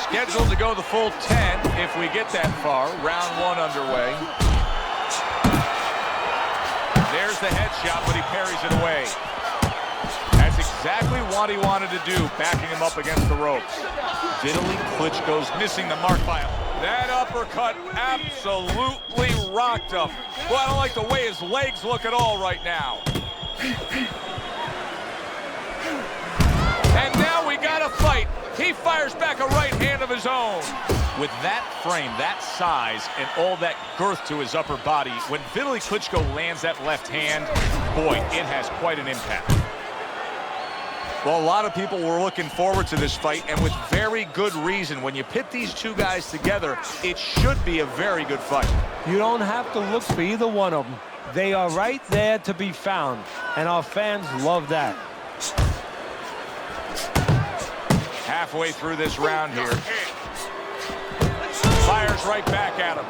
Scheduled to go the full 10 if we get that far. Round one underway. There's the headshot, but he parries it away. That's exactly what he wanted to do, backing him up against the ropes. Vitaly Klitschko's missing the mark by him. That uppercut absolutely rocked him. Well, I don't like the way his legs look at all right now. And now we got a fight. He fires back a right hand of his own. With that frame, that size, and all that girth to his upper body, when Vitaly Klitschko lands that left hand, boy, it has quite an impact. Well, a lot of people were looking forward to this fight, and with very good reason. When you pit these two guys together, it should be a very good fight. You don't have to look for either one of them. They are right there to be found, and our fans love that. Halfway through this round here. Fires right back at him.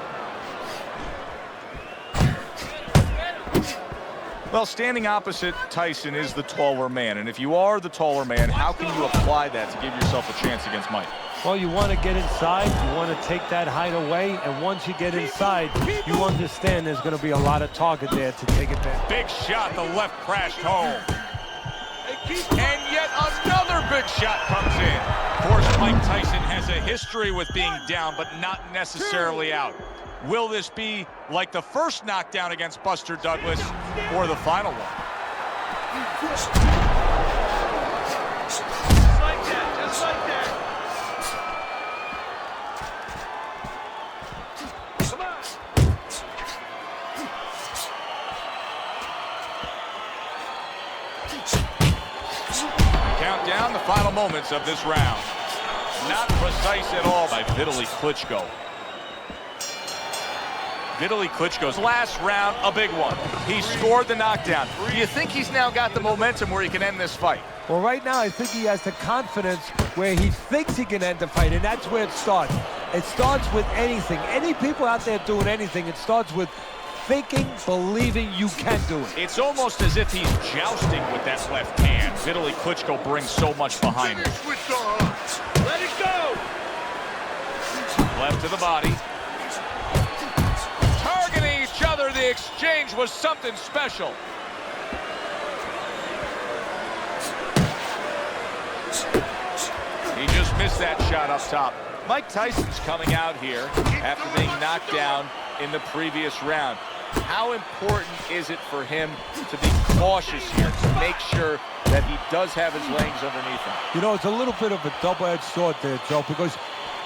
Well, standing opposite Tyson is the taller man, and if you are the taller man, how can you apply that to give yourself a chance against Mike? Well, you want to get inside, you want to take that height away, and once you get inside, you understand there's going to be a lot of target there to take it back. Big shot, the left crashed home. And yet another big shot comes in. Of course, Mike Tyson has a history with being down, but not necessarily out. Will this be like the first knockdown against Buster Douglas or the final one? Just like that, just like that. Come on. Count down the final moments of this round. Not precise at all by Vitaly Klitschko. Vitaly Klitschko's last round, a big one. He scored the knockdown. Do you think he's now got the momentum where he can end this fight? Well, right now, I think he has the confidence where he thinks he can end the fight, and that's where it starts. It starts with anything. Any people out there doing anything, it starts with thinking, believing you can do it. It's almost as if he's jousting with that left hand. Vitaly Klitschko brings so much behind him. Let it go! Left to the body. Targeting each other, the exchange was something special. He just missed that shot up top. Mike Tyson's coming out here after being knocked down in the previous round. How important is it for him to be cautious here, to make sure that he does have his legs underneath him? You know, it's a little bit of a double-edged sword there, Joe, because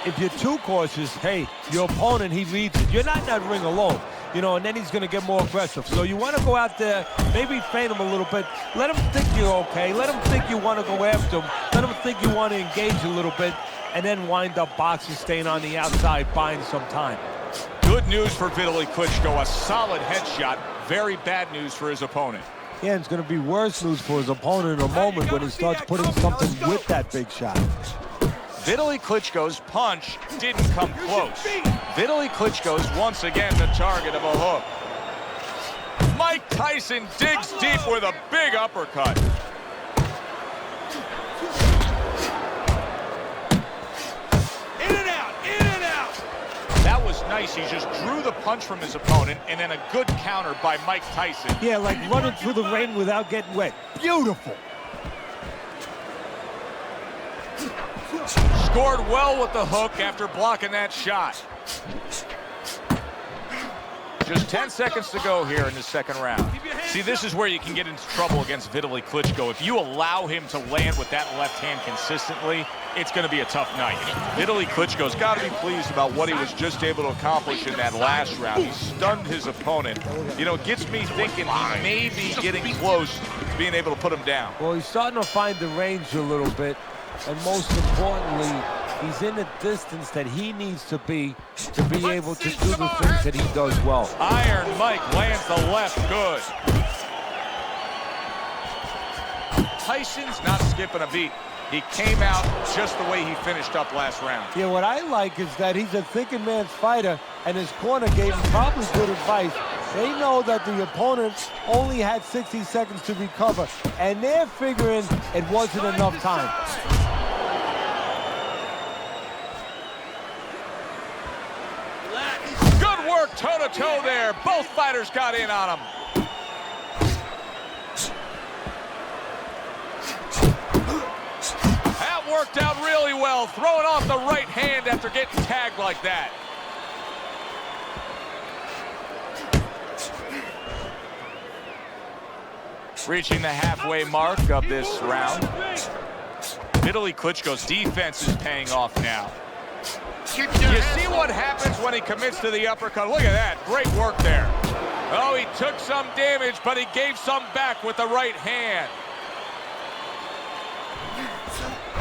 if you're too cautious, hey, your opponent, he reads it. You're not in that ring alone, you know, and then he's going to get more aggressive. So you want to go out there, maybe feint him a little bit. Let him think you're okay. Let him think you want to go after him. Let him think you want to engage a little bit, and then wind up boxing, staying on the outside, buying some time. Good news for Vitaly Klitschko, a solid headshot. Very bad news for his opponent. Yeah, it's going to be worse news for his opponent in a moment when he starts putting something with that big shot. Vitaly Klitschko's punch didn't come close. Vitaly Klitschko's once again the target of a hook. Mike Tyson digs deep with a big uppercut. In and out, in and out. That was nice. He just drew the punch from his opponent, and then a good counter by Mike Tyson. Yeah, like running through the rain without getting wet. Beautiful. Scored well with the hook after blocking that shot. Just 10 seconds to go here in the second round. See, this is where you can get into trouble against Vitaly Klitschko. If you allow him to land with that left hand consistently, it's going to be a tough night. Vitaly Klitschko's got to be pleased about what he was just able to accomplish in that last round. He stunned his opponent. You know, it gets me thinking he may be getting close to being able to put him down. Well, he's starting to find the range a little bit. And most importantly, he's in the distance that he needs to be able to do the things that he does well. Iron Mike lands the left good. Tyson's not skipping a beat. He came out just the way he finished up last round. Yeah, what I like is that he's a thinking man's fighter, and his corner gave him probably good advice. They know that the opponent only had 60 seconds to recover, and they're figuring it wasn't enough time. toe-to-toe there. Both fighters got in on him. That worked out really well, throwing off the right hand after getting tagged like that. Reaching the halfway mark of this round. Vitaly Klitschko's defense is paying off now. You see what happens when he commits to the uppercut. Look at that. Great work there. Oh, he took some damage, but he gave some back with the right hand.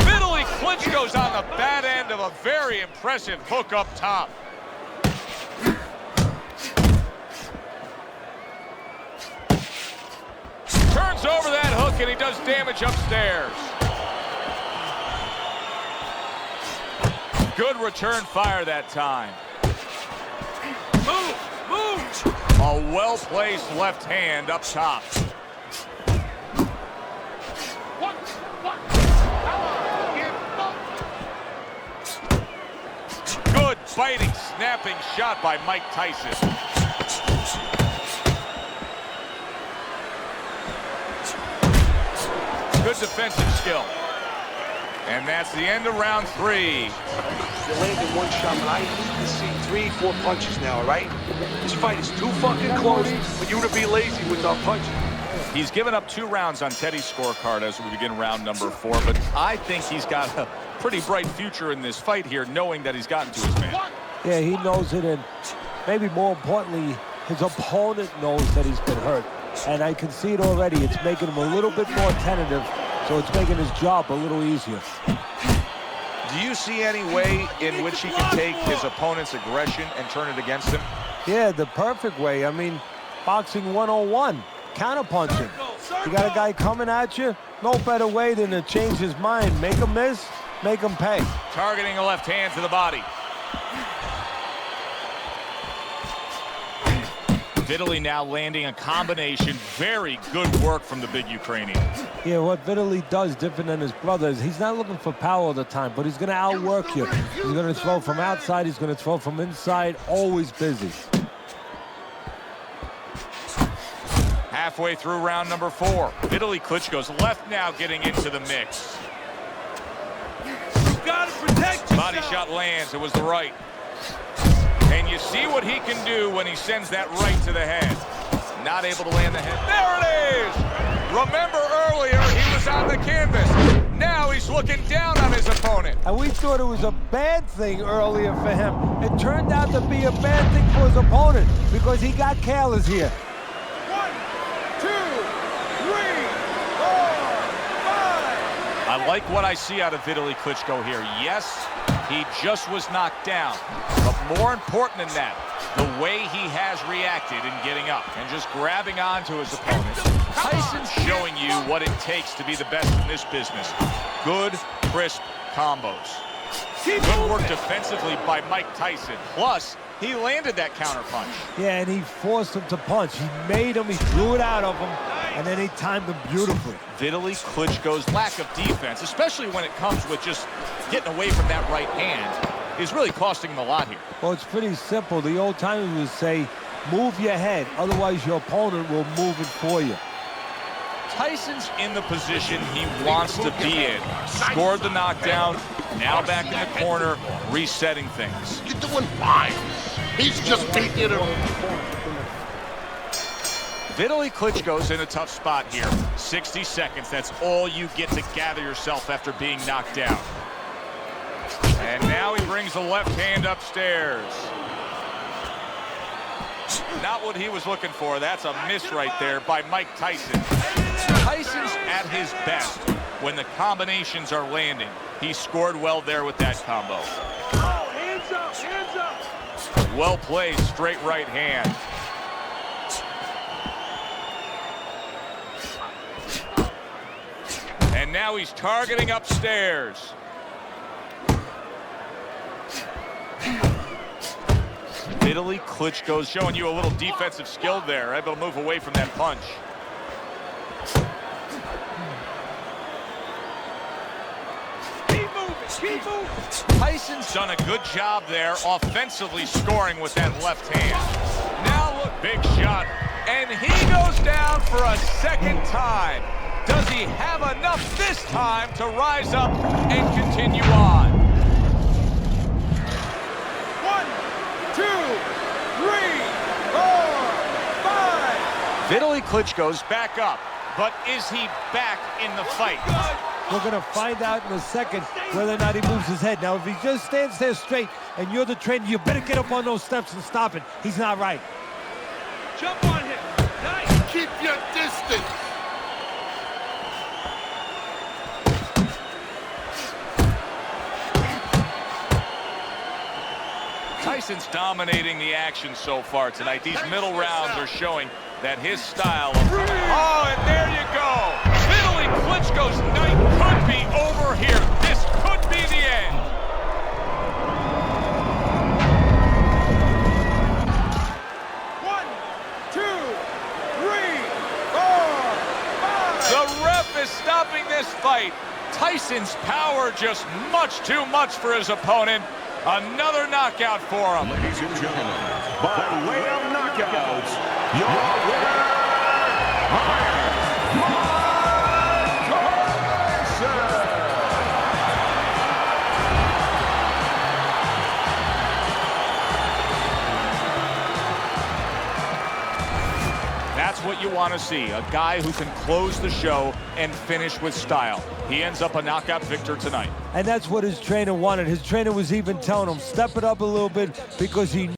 Vitaly Klitschko's on the bad end of a very impressive hook up top. Turns over that hook, and he does damage upstairs. Good return fire that time. Move! Move! A well-placed left hand up top. Good biting, snapping shot by Mike Tyson. Good defensive skill. And that's the end of round 3. You're landing one shot, but I need to see 3-4 punches now, all right? This fight is too fucking close for you to be lazy with our punches. He's given up 2 rounds on Teddy's scorecard as we begin round number 4, but I think he's got a pretty bright future in this fight here, knowing that he's gotten to his man. Yeah, he knows it, and maybe more importantly, his opponent knows that he's been hurt. And I can see it already. It's making him a little bit more tentative, so it's making his job a little easier. Do you see any way in which he can take his opponent's aggression and turn it against him? Yeah, the perfect way. I mean, boxing 101, counterpunching. You got a guy coming at you, no better way than to change his mind. Make him miss, make him pay. Targeting a left hand to the body. Vitaly now landing a combination. Very good work from the big Ukrainian. Yeah, what Vitaly does different than his brother is he's not looking for power all the time, but he's going to outwork you. He's going to throw from outside. He's going to throw from inside. Always busy. Halfway through round number 4. Vitaly Klitschko's left now getting into the mix. You gotta protect yourself. Body shot lands. It was the right. And you see what he can do when he sends that right to the head. Not able to land the head. There it is! Remember earlier, he was on the canvas. Now he's looking down on his opponent. And we thought it was a bad thing earlier for him. It turned out to be a bad thing for his opponent because he got careless here. 1, 2, 3, 4, 5. I like what I see out of Vitaly Klitschko here. Yes, he just was knocked down. But more important than that, the way he has reacted in getting up and just grabbing onto his opponent. Tyson's showing you what it takes to be the best in this business. Good, crisp combos. Good work defensively by Mike Tyson. Plus, he landed that counter punch. Yeah, and he forced him to punch. He made him, he drew it out of him, and then he timed him beautifully. Vitaly Klitschko's lack of defense, especially when it comes with just getting away from that right hand, is really costing him a lot here. Well, it's pretty simple. The old timers would say, move your head, otherwise your opponent will move it for you. Tyson's in the position he wants to be in. Scored the knockdown, now back in the corner, resetting things. You're doing fine. He's just beating him. Vitaly Klitschko's in a tough spot here. 60 seconds, that's all you get to gather yourself after being knocked down. And now he brings the left hand upstairs. Not what he was looking for. That's a miss right there by Mike Tyson. Tyson's at his best when the combinations are landing. He scored well there with that combo. Oh, hands up, hands up. Well played, straight right hand. And now he's targeting upstairs. Vitaly Klitschko's showing you a little defensive skill there, able to move away from that punch. Keep moving. Tyson's done a good job there offensively scoring with that left hand. Now look, big shot. And he goes down for a second time. Does he have enough this time to rise up and continue on? 1, 2, 3, 4, 5. Vitaly Klitschko's back up, but is he back in the fight? We're going to find out in a second whether or not he moves his head. Now, if he just stands there straight and you're the trainer, you better get up on those steps and stop it. He's not right. Jump on him. Nice. Keep your distance. Tyson's dominating the action so far tonight. These middle rounds are showing that his style of... Oh, and there you go. Vitaly Klitschko's night could be over here. This could be the end. One, two, three, four, five. The ref is stopping this fight. Tyson's power just much too much for his opponent. Another knockout for him. Ladies and gentlemen, by way of knockouts, your winner, That's what you want to see, a guy who can close the show and finish with style. He ends up a knockout victor tonight. And that's what his trainer wanted. His trainer was even telling him, step it up a little bit because he